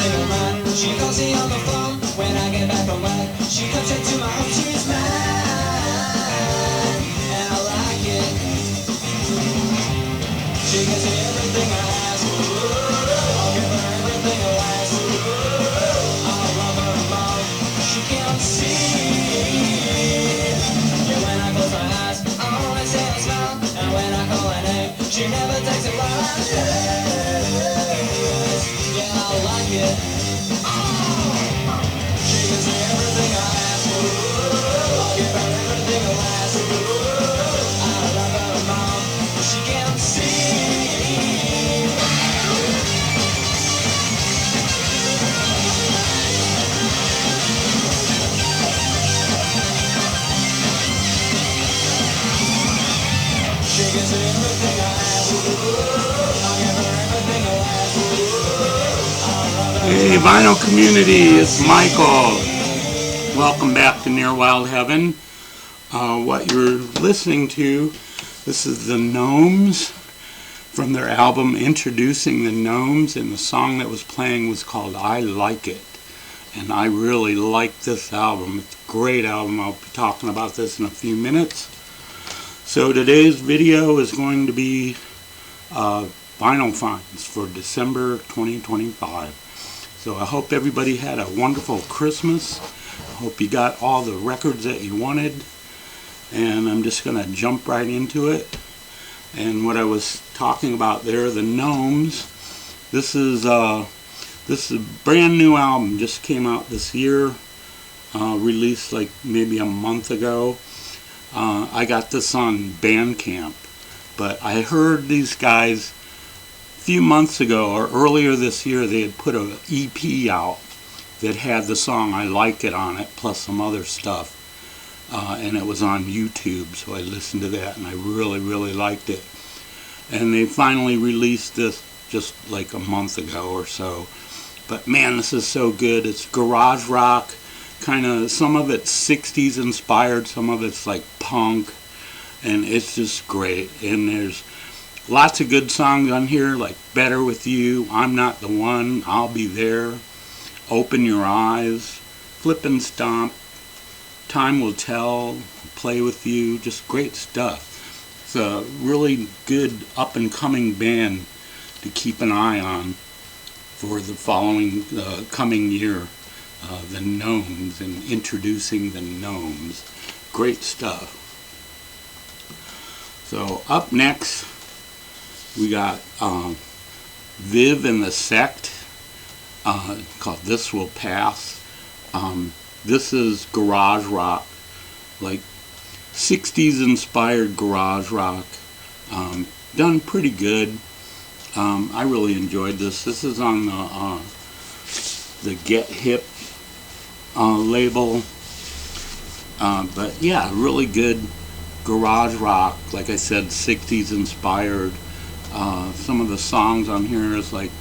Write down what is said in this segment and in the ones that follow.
single man. She calls me on the phone when I get back from work. She comes into my home, she's mine, and I like it. She gives me everything I ask. I'll give her everything I ask. I'll love her more. She can't see. Yeah, when I close my eyes, I always see her smile. And when I call her name, she never takes it while I yes. Yeah, I like it. She gives me everything I ask. I'll give her everything I ask. I love her more. She can't see. She gives me everything I ask. I'll give her everything I ask. Hey, vinyl community, it's Michael. Welcome back to Near Wild Heaven. What you're listening to, this is the Gnomes from their album Introducing the Gnomes, and the song that was playing was called I Like It. And I really like this album. It's a great album. I'll be talking about this in a few minutes. So today's video is going to be vinyl finds for December 2025. So I hope everybody had a wonderful Christmas. I hope you got all the records that you wanted. And I'm just going to jump right into it. And what I was talking about there, the Gnomes. This is a brand new album. Just came out this year. Released like maybe a month ago. I got this on Bandcamp. But I heard these guys a few months ago, or earlier this year, they had put an EP out that had the song I Like It on it, plus some other stuff. And it was on YouTube, so I listened to that, and I really, really liked it. And they finally released this just like a month ago or so. But man, this is so good. It's garage rock, kind of, some of it's 60s inspired, some of it's like punk, and it's just great. And there's lots of good songs on here, like Better With You, I'm Not the One, I'll Be There, Open Your Eyes, Flip and Stomp, Time Will Tell, Play With You, just great stuff. It's a really good up-and-coming band to keep an eye on for the coming year. The Gnomes and Introducing the Gnomes. Great stuff. So up next, we got Viv and the Sect, called This Will Pass. This is garage rock, like 60s inspired garage rock. Done pretty good. I really enjoyed this. This is on the Get Hip label. But yeah, really good garage rock. Like I said, 60s inspired. Some of the songs on here is like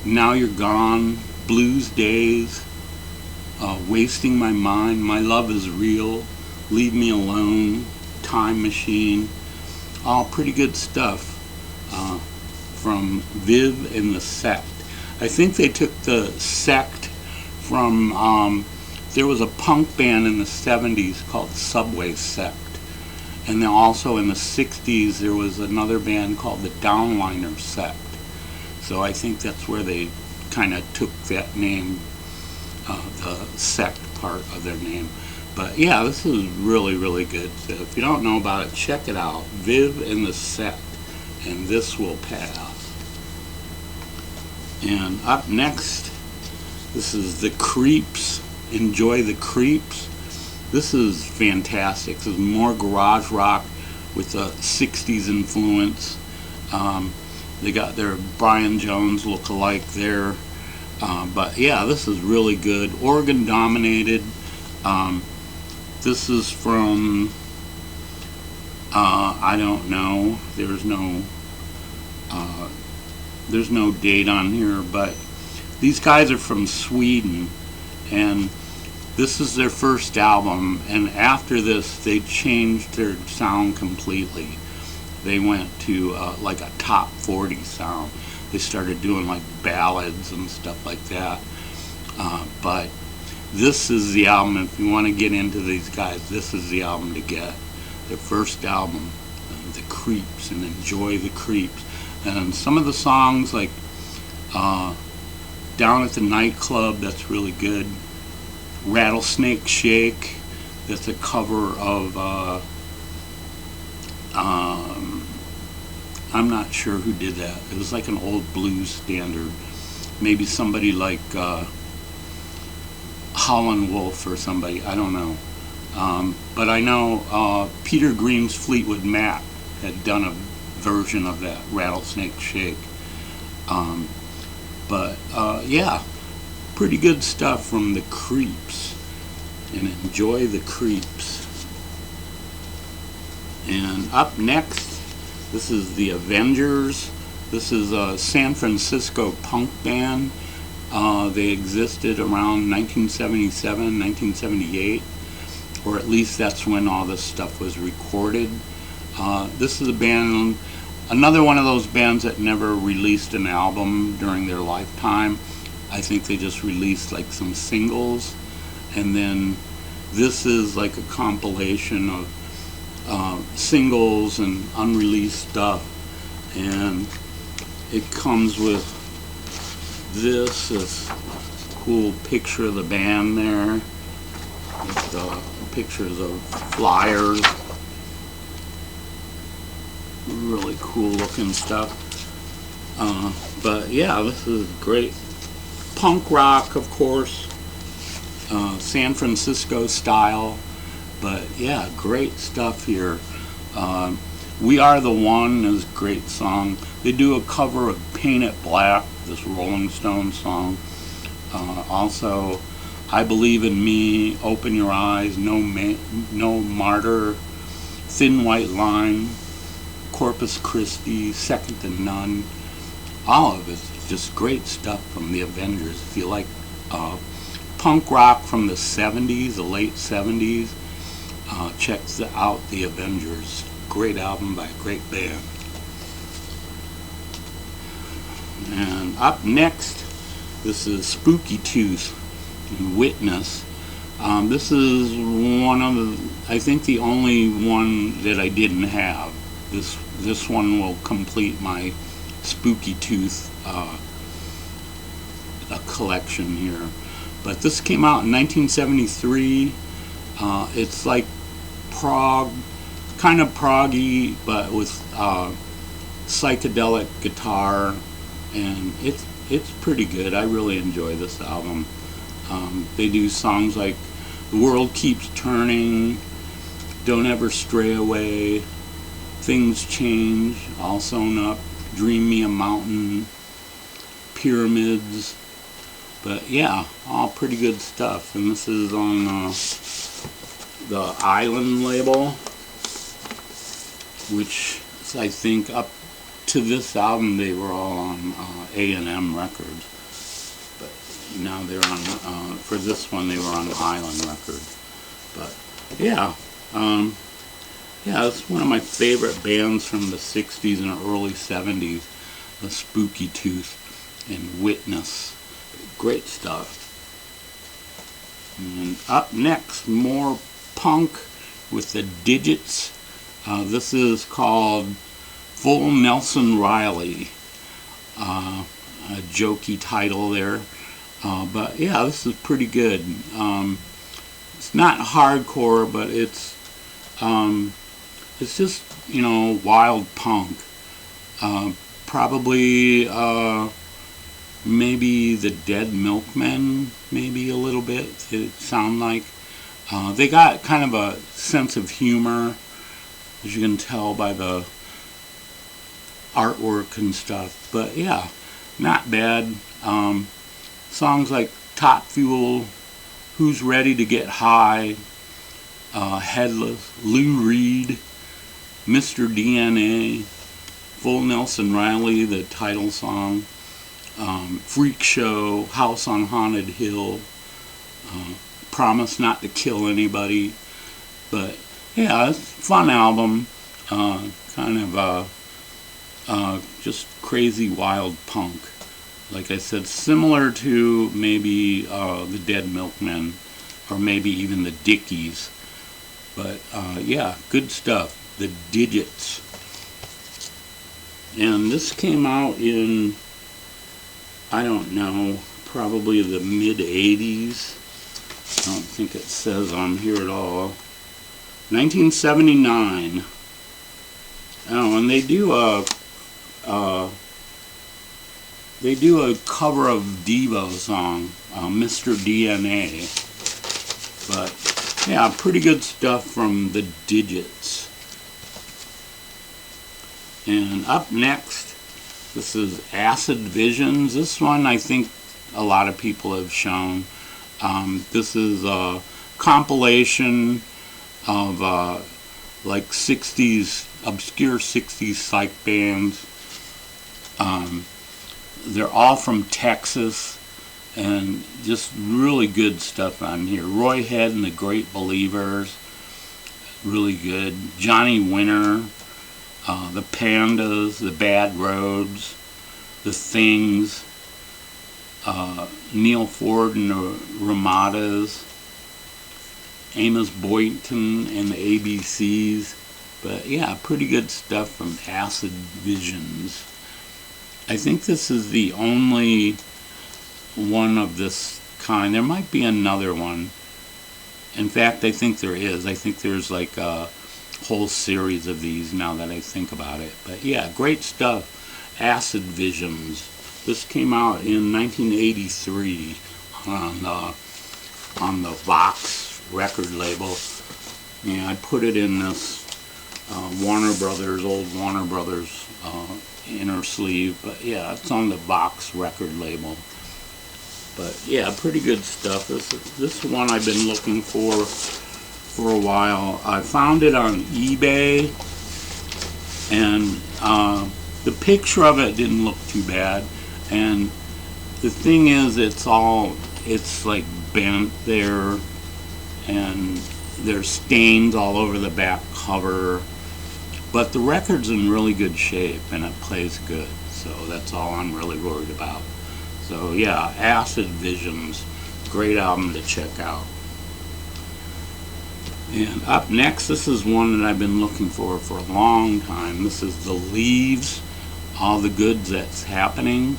Now You're Gone, Blues Days, Wasting My Mind, My Love Is Real, Leave Me Alone, Time Machine. All pretty good stuff from Viv and the Sect. I think they took the Sect from, there was a punk band in the 70s called Subway Sect. And then also in the 60s there was another band called the Downliner Sect. So I think that's where they kind of took that name, the Sect part of their name. But yeah, this is really, really good. So if you don't know about it, check it out. Viv and the Sect, and This Will Pass. And up next, this is The Creeps. Enjoy the Creeps. This is fantastic. This is more garage rock with a 60s influence. They got their Brian Jones look-alike there. But yeah, this is really good. Organ dominated. This is from, I don't know. There's no date on here, but these guys are from Sweden, and this is their first album, and after this they changed their sound completely. They went to like a top 40 sound. they started doing like ballads and stuff like that. But this is the album, if you want to get into these guys, this is the album to get. Their first album, The Creeps, and Enjoy the Creeps. And some of the songs, like Down at the Nightclub, that's really good. Rattlesnake Shake, that's a cover of, I'm not sure who did that. It was like an old blues standard. Maybe somebody like Howlin' Wolf or somebody, I don't know. But I know Peter Green's Fleetwood Mac had done a version of that, Rattlesnake Shake. Yeah, pretty good stuff from the Creeps. And Enjoy the Creeps. And up next, this is the Avengers. This is a San Francisco punk band. They existed around 1977, 1978, or at least that's when all this stuff was recorded. This is a band, another one of those bands that never released an album during their lifetime. I think they just released like some singles, and then this is like a compilation of singles and unreleased stuff, and it comes with this cool picture of the band there, with pictures of flyers, really cool looking stuff. But yeah, this is great punk rock, of course, San Francisco style. But yeah, great stuff here. We Are the One is a great song. They do a cover of Paint It Black, this Rolling Stones song. Also, I Believe in Me, Open Your Eyes, No Martyr, Thin White Line, Corpus Christi, Second to None. All of it's just great stuff from the Avengers. If you like punk rock from the 70s, the late 70s, check out the Avengers. Great album by a great band. And up next, this is Spooky Tooth and Witness. This is one of the, I think the only one that I didn't have. This one will complete my Spooky Tooth collection here. But this came out in 1973. It's like prog, kind of proggy, but with psychedelic guitar, and it's pretty good. I really enjoy this album. They do songs like The World Keeps Turning, Don't Ever Stray Away, Things Change, All Sewn Up, Dream Me a Mountain, Pyramids. But yeah, all pretty good stuff. And this is on the Island label, which is, I think, up to this album they were all on A&M Records. But now they're on, for this one they were on Island Records. But yeah, yeah, it's one of my favorite bands from the 60s and early 70s, the Spooky Tooth and Witness. Great stuff. And up next, more punk with the Didjits. This is called Full Nelson Riley. A jokey title there. But yeah, this is pretty good. It's not hardcore, but it's just, you know, wild punk. Probably maybe the Dead Milkmen, maybe a little bit, it sound like. They got kind of a sense of humor, as you can tell by the artwork and stuff. But yeah, not bad. Songs like Top Fuel, Who's Ready to Get High, Headless, Lou Reed, Mr. DNA, Full Nelson Riley, the title song, Freak Show, House on Haunted Hill, Promise Not to Kill Anybody. But yeah, it's a fun album, kind of just crazy wild punk. Like I said, similar to maybe the Dead Milkmen, or maybe even the Dickies. But yeah, good stuff. The Didjits. And this came out in, I don't know, probably the mid-80s. I don't think it says on here at all. 1979. Oh, and they do a cover of Devo's song, Mr. DNA. But yeah, pretty good stuff from the Didjits. And up next, this is Acid Visions. This one I think a lot of people have shown. This is a compilation of like 60s, obscure 60s psych bands. They're all from Texas, and just really good stuff on here. Roy Head and the Great Believers, really good. Johnny Winter, the Pandas, the Bad Roads, the Things, Neil Ford and the Ramadas, Amos Boynton and the ABCs. But yeah, pretty good stuff from Acid Visions. I think this is the only one of this kind. There might be another one. In fact, I think there is. I think there's like a whole series of these now that I think about it. But yeah, great stuff. Acid Visions. This came out in 1983 on the Vox record label. Yeah, I put it in this Warner Brothers, old Warner Brothers inner sleeve. But yeah, it's on the Vox record label. But yeah, pretty good stuff. This one I've been looking for a while. I found it on eBay, and the picture of it didn't look too bad. And the thing is, it's like bent there, and there's stains all over the back cover. But the record's in really good shape, and it plays good. So that's all I'm really worried about. So yeah, Acid Visions, great album to check out. And up next, this is one that I've been looking for a long time. This is The Leaves, All the Good That's Happening.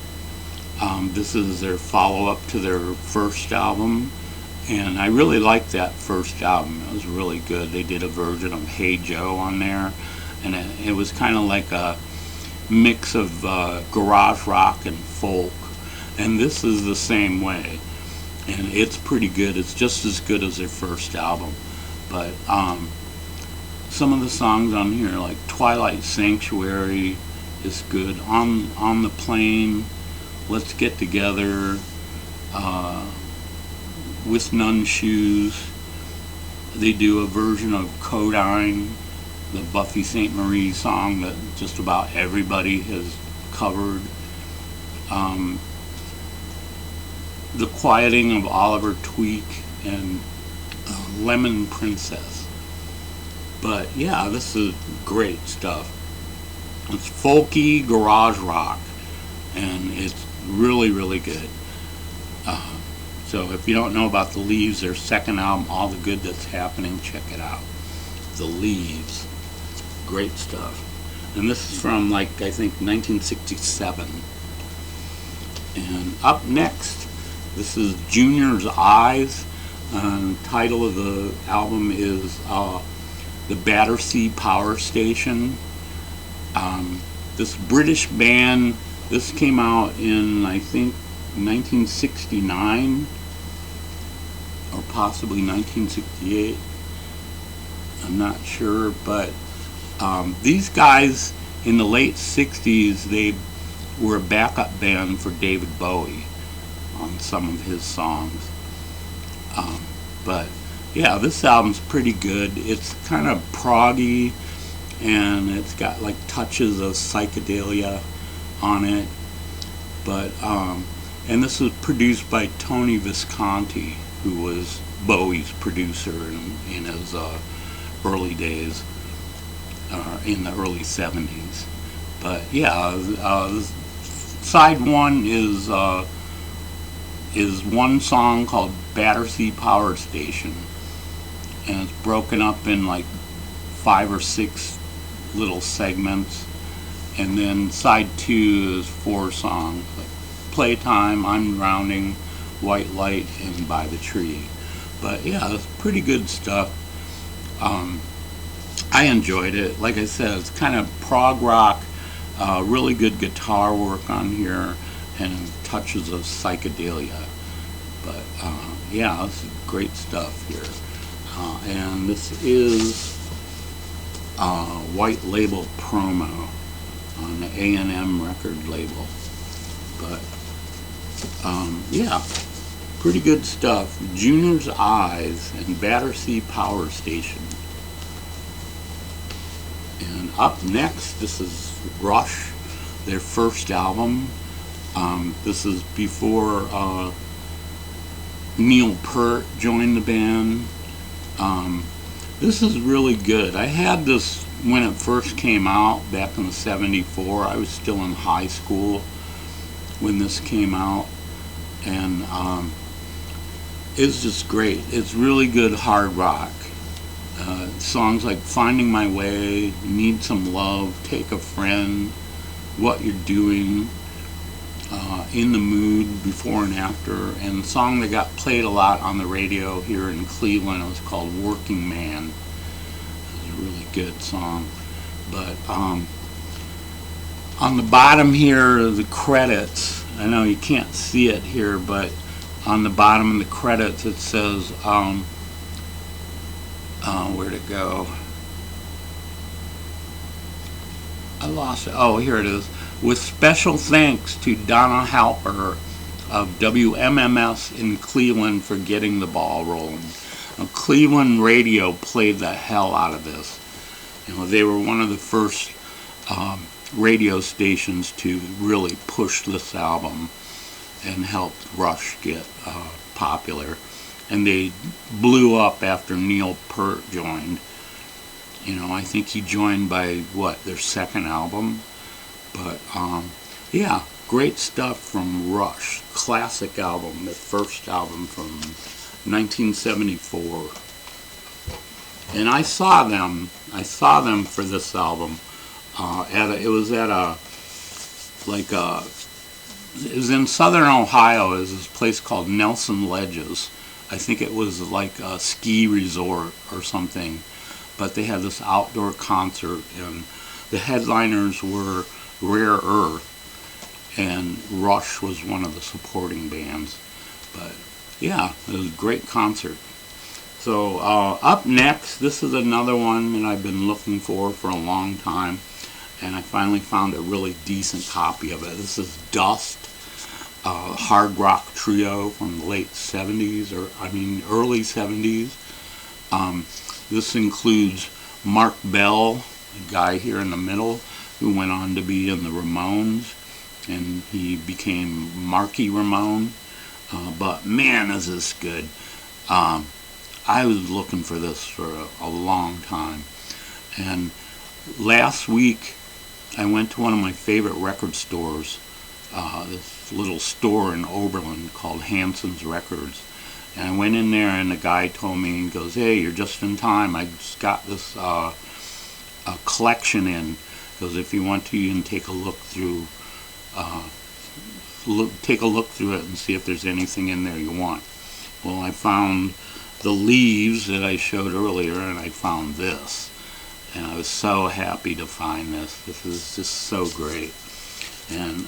This is their follow-up to their first album, and I really liked that first album. It was really good. They did a version of Hey Joe on there, and it was kind of like a mix of garage rock and folk, and this is the same way, and it's pretty good. It's just as good as their first album. But some of the songs on here, like Twilight Sanctuary, is good. On the Plane, Let's Get Together, With None Shoes. They do a version of Codyne, the Buffy St. Marie song that just about everybody has covered. The Quieting of Oliver Tweak, and Lemon Princess. But yeah, this is great stuff. It's folky garage rock, and it's really, really good. So if you don't know about The Leaves, their second album, All the Good That's Happening, check it out. The Leaves. Great stuff. And this is from, like, I think 1967. And up next, this is Junior's Eyes. Title of the album is The Battersea Power Station. This British band, this came out in, I think, 1969 or possibly 1968. I'm not sure, but these guys in the late 60s, they were a backup band for David Bowie on some of his songs. But yeah, this album's pretty good. It's kind of proggy, and it's got like touches of psychedelia on it. But and this was produced by Tony Visconti, who was Bowie's producer in his early days, in the early 70s. But yeah, side one is one song called Battersea Power Station, and it's broken up in like 5 or 6 little segments. And then side 2 is 4 songs, like Playtime, I'm Drowning, White Light, and By the Tree. But yeah, it's pretty good stuff. I enjoyed it. Like I said, it's kind of prog rock, really good guitar work on here, and touches of psychedelia. But yeah, it's great stuff here. And this is white label promo on the A&M record label. But yeah, pretty good stuff. Junior's Eyes and Battersea Power Station. And up next, this is Rush, their first album. This is before Neil Peart joined the band. This is really good. I had this when it first came out back in '74. I was still in high school when this came out, and it's just great. It's really good hard rock. Songs like Finding My Way, Need Some Love, Take a Friend, What You're Doing, In the Mood, Before and After, and a song that got played a lot on the radio here in Cleveland. It was called Working Man. It was a really good song. But on the bottom here are the credits. I know you can't see it here, but on the bottom of the credits it says, where'd it go? I lost it. Oh, here it is. With special thanks to Donna Halper of WMMS in Cleveland for getting the ball rolling. Now, Cleveland radio played the hell out of this. You know, they were one of the first radio stations to really push this album and helped Rush get popular. And they blew up after Neil Peart joined. You know, I think he joined by, what, their second album? But, yeah, great stuff from Rush. Classic album, their first album from 1974. And I saw them for this album. It was in southern Ohio. It was this place called Nelson Ledges. I think it was like a ski resort or something. But they had this outdoor concert, and the headliners were Rare Earth, and Rush was one of the supporting bands. But yeah, it was a great concert. So up next, this is another one that I've been looking for a long time, and I finally found a really decent copy of it. This is Dust, hard rock trio from the late 70s, early 70s. This includes Mark Bell, the guy here in the middle, who went on to be in the Ramones, and he became Marky Ramone. But man, is this good. I was looking for this for a long time. And last week, I went to one of my favorite record stores, this little store in Oberlin called Hanson's Records. And I went in there, and the guy told me, he goes, "Hey, you're just in time. I just got this a collection in. Because if you want to, you can take a look through it and see if there's anything in there you want." Well, I found the Leaves that I showed earlier, and I found this. And I was so happy to find this. This is just so great. And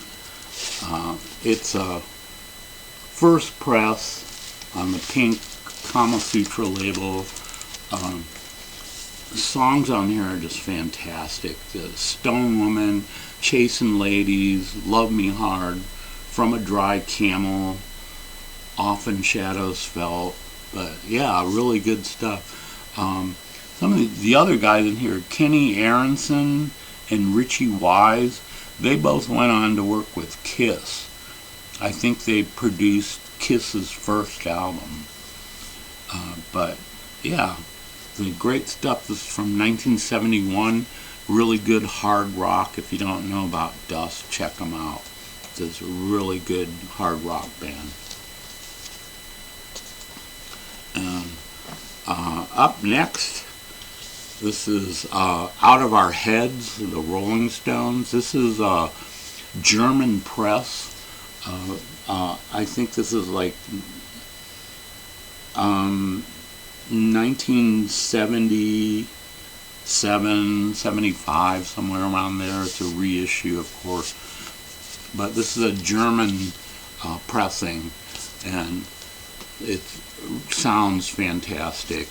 it's a first press on the pink Kama Sutra label. The songs on here are just fantastic. Stone Woman, Chasing Ladies, Love Me Hard, From a Dry Camel, Often Shadows Felt. But yeah, really good stuff. Some of the other guys in here, Kenny Aronson and Richie Wise, they both went on to work with Kiss. I think they produced Kiss's first album. But yeah, the great stuff. This is from 1971. really good hard rock. If you don't know about Dust, check them out. It's a really good hard rock band. And up next, this is Out of Our Heads, the Rolling Stones. This is a German press. I think this is like 1977, 75, somewhere around there. It's a reissue, of course. But this is a German pressing, and it sounds fantastic.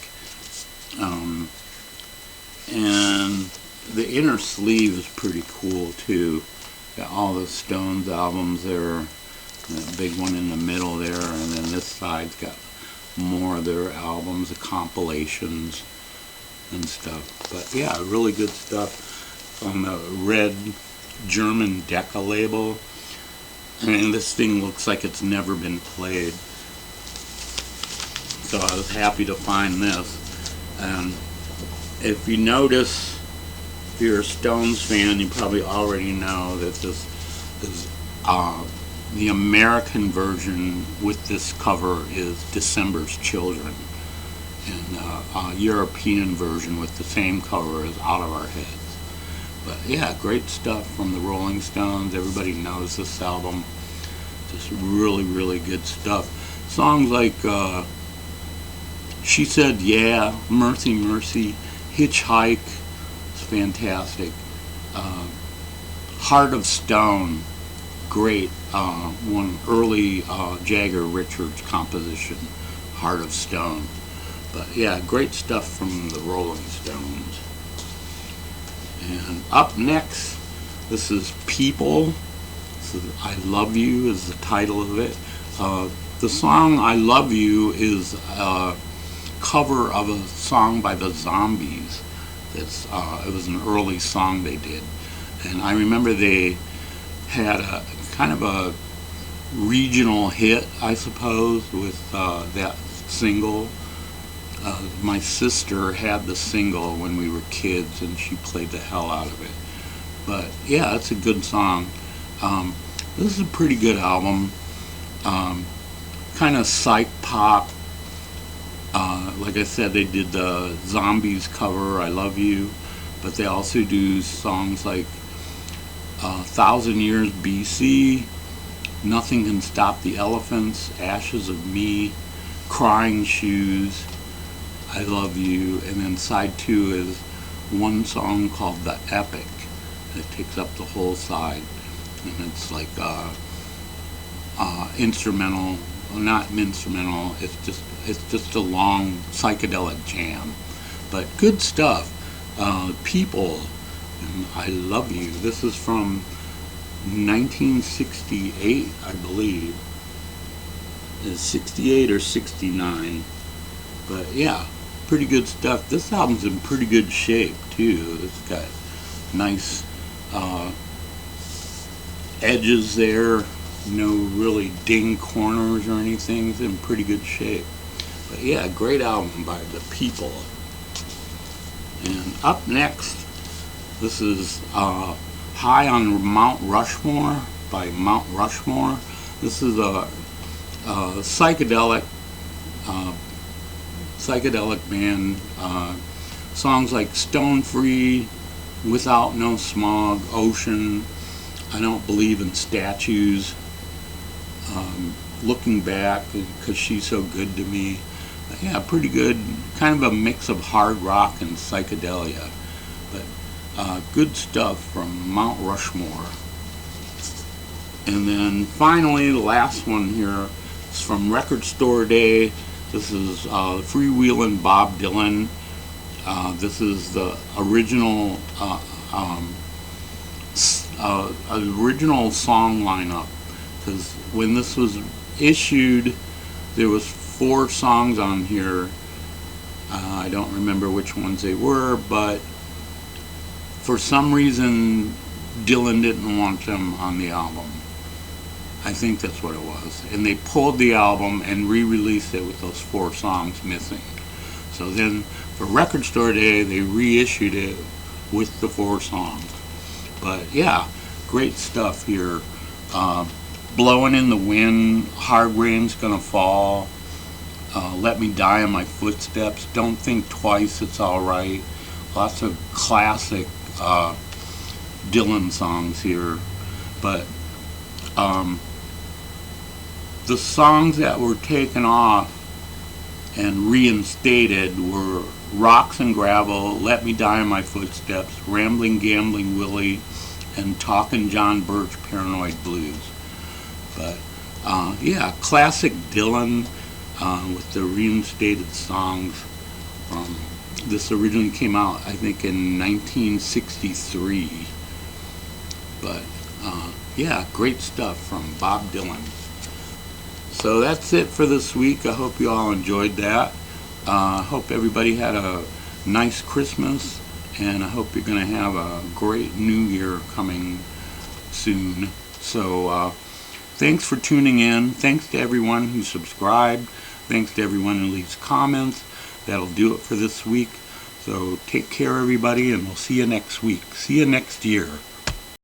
And the inner sleeve is pretty cool too. Got all the Stones albums there, that big one in the middle there, and then this side's got more of their albums, the compilations and stuff. But yeah, really good stuff on the red German Decca label. And this thing looks like it's never been played. So I was happy to find this. And if you notice, if you're a Stones fan, you probably already know that this is the American version with this cover is December's Children, and European version with the same cover is Out of Our Heads. But yeah, great stuff from the Rolling Stones. Everybody knows this album. Just really, really good stuff. Songs like She Said Yeah, Mercy Mercy, Hitchhike, it's fantastic. Heart of Stone, great. One early Jagger Richards composition, Heart of Stone. But yeah, great stuff from the Rolling Stones. And up next, this is People. This is I Love You is the title of it. The song I Love You is a cover of a song by the Zombies. It was an early song they did. And I remember they had a kind of a regional hit, I suppose, with that single. My sister had the single when we were kids, and she played the hell out of it. But yeah, it's a good song. This is a pretty good album. Kind of psych pop. Like I said, they did the Zombies cover, I Love You, but they also do songs like 1,000 Years BC, Nothing Can Stop the Elephants, Ashes of Me, Crying Shoes, I Love You, and then side 2 is one song called The Epic. It takes up the whole side, and it's like instrumental, well, not instrumental, it's just a long psychedelic jam. But good stuff. People, and I Love You. This is from 1968, I believe. It's 68 or 69. But yeah, pretty good stuff. This album's in pretty good shape too. It's got nice edges there, no really ding corners or anything. It's in pretty good shape. But yeah, great album by the People. And up next, this is High on Mount Rushmore by Mount Rushmore. This is a psychedelic band. Songs like Stone Free, Without No Smog, Ocean, I Don't Believe in Statues, Looking Back, Because She's So Good to Me. Yeah, pretty good. Kind of a mix of hard rock and psychedelia. But good stuff from Mount Rushmore. And then finally, the last one here is from Record Store Day. This is Freewheelin' Bob Dylan. This is the original original song lineup. Because when this was issued, there was 4 songs on here. I don't remember which ones they were, but for some reason Dylan didn't want them on the album. I think that's what it was. And they pulled the album and re-released it with those 4 songs missing. So then for Record Store Day, they reissued it with the 4 songs. But yeah, great stuff here. Blowing in the Wind, Hard Rain's Gonna Fall, Let Me Die in My Footsteps, Don't Think Twice, It's Alright. Lots of classic Dylan songs here. But the songs that were taken off and reinstated were Rocks and Gravel, Let Me Die in My Footsteps, Rambling Gambling Willie, and Talkin' John Birch, Paranoid Blues. But yeah, classic Dylan with the reinstated songs. This originally came out, I think, in 1963. But yeah, great stuff from Bob Dylan. So that's it for this week. I hope you all enjoyed that. I hope everybody had a nice Christmas, and I hope you're going to have a great New Year coming soon. So thanks for tuning in. Thanks to everyone who subscribed. Thanks to everyone who leaves comments. That'll do it for this week. So take care, everybody, and we'll see you next week. See you next year.